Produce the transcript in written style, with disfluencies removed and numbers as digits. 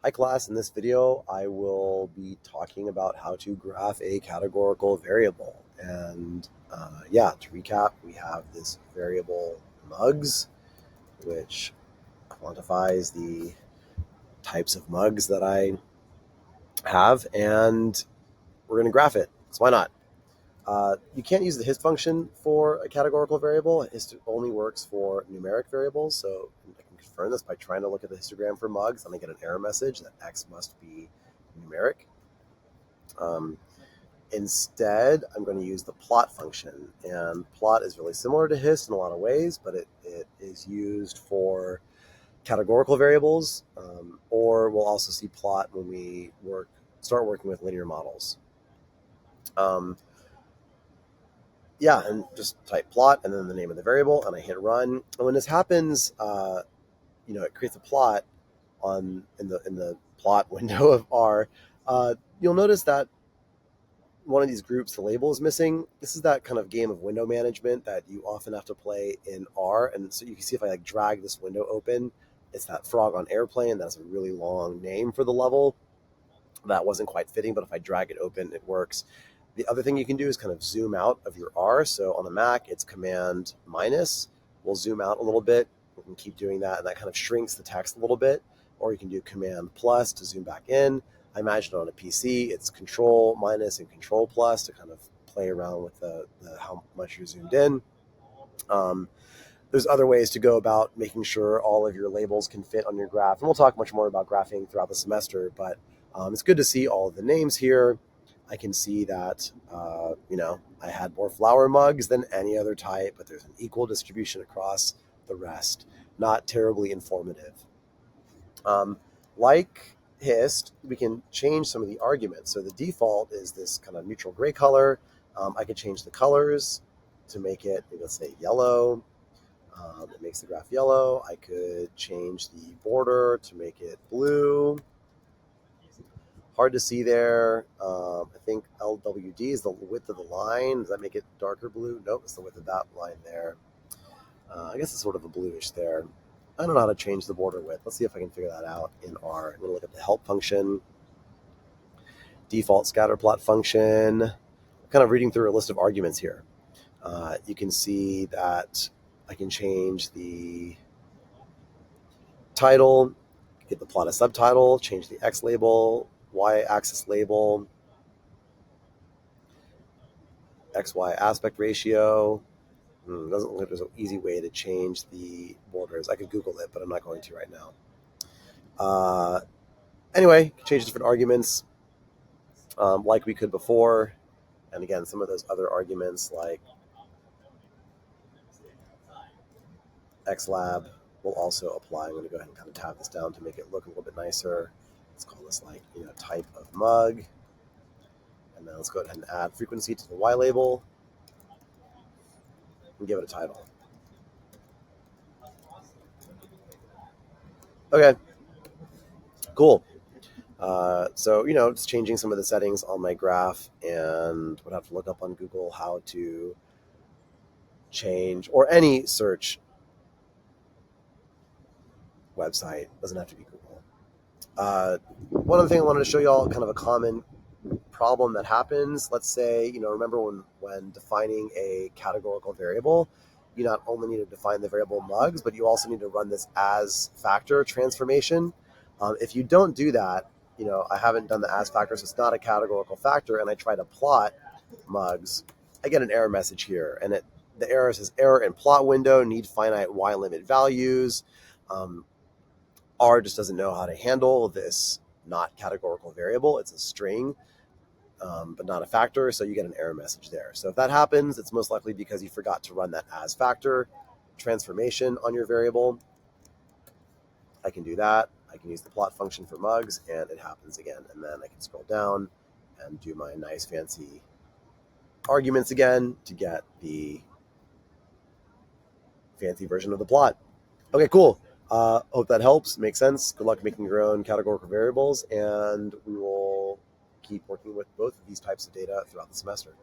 Hi class, in this video I will be talking about how to graph a categorical variable. And yeah, to recap, we have this variable mugs, which quantifies the types of mugs that I have, and we're going to graph it. So why not? You can't use the hist function for a categorical variable. Hist only works for numeric variables. So I can confirm this by trying to look at the histogram for mugs, and I get an error message that x must be numeric. Instead, I'm going to use the plot function. And plot is really similar to hist in a lot of ways, but it is used for categorical variables, or we'll also see plot when we start working with linear models. Yeah, and just type plot and then the name of the variable, and I hit run. And when this happens, it creates a plot in the plot window of R. You'll notice that one of these groups, the label, is missing. This is that kind of game of window management that you often have to play in R. And so you can see if I drag this window open, it's that frog on airplane. That's a really long name for the level. That wasn't quite fitting, but if I drag it open, it works. The other thing you can do is kind of zoom out of your R. So on a Mac, it's Command minus. We'll zoom out a little bit. We can keep doing that, and that kind of shrinks the text a little bit. Or you can do Command plus to zoom back in. I imagine on a PC, it's Control minus and Control plus to kind of play around with the how much you're zoomed in. There's other ways to go about making sure all of your labels can fit on your graph. And we'll talk much more about graphing throughout the semester, but it's good to see all of the names here. I can see that, I had more flower mugs than any other type, but there's an equal distribution across the rest. Not terribly informative. Like hist, we can change some of the arguments. So the default is this kind of neutral gray color. I could change the colors to make it, let's say, yellow. It makes the graph yellow. I could change the border to make it blue. Hard to see there. I think LWD is the width of the line. Does that make it darker blue? Nope, it's the width of that line there. I guess it's sort of a bluish there. I don't know how to change the border width. Let's see if I can figure that out in R. I'm going to look at the help function, default scatter plot function. I'm kind of reading through a list of arguments here. You can see that I can change the title, get the plot a subtitle, change the X label, Y-axis label, XY aspect ratio. Doesn't look like there's an easy way to change the borders. I could Google it, but I'm not going to right now. Anyway, change different arguments like we could before. And again, some of those other arguments like XLab will also apply. I'm going to go ahead and kind of tab this down to make it look a little bit nicer. Let's call this type of mug. And then let's go ahead and add frequency to the Y label and give it a title. Okay, cool. So, it's changing some of the settings on my graph, and would have to look up on Google how to change, or any search website, doesn't have to be Google. One other thing I wanted to show you all, kind of a common problem that happens. Let's say, remember when defining a categorical variable, you not only need to define the variable mugs, but you also need to run this as factor transformation. If you don't do that, I haven't done the as factor, so it's not a categorical factor, and I try to plot mugs, I get an error message here, and the error says error in plot window, need finite Y limit values. R just doesn't know how to handle this not categorical variable. It's a string, but not a factor, so you get an error message there. So if that happens, it's most likely because you forgot to run that as factor transformation on your variable. I can do that. I can use the plot function for mugs, and it happens again. And then I can scroll down and do my nice fancy arguments again to get the fancy version of the plot. Okay, cool. Hope that helps. Makes sense. Good luck making your own categorical variables, and we will keep working with both of these types of data throughout the semester.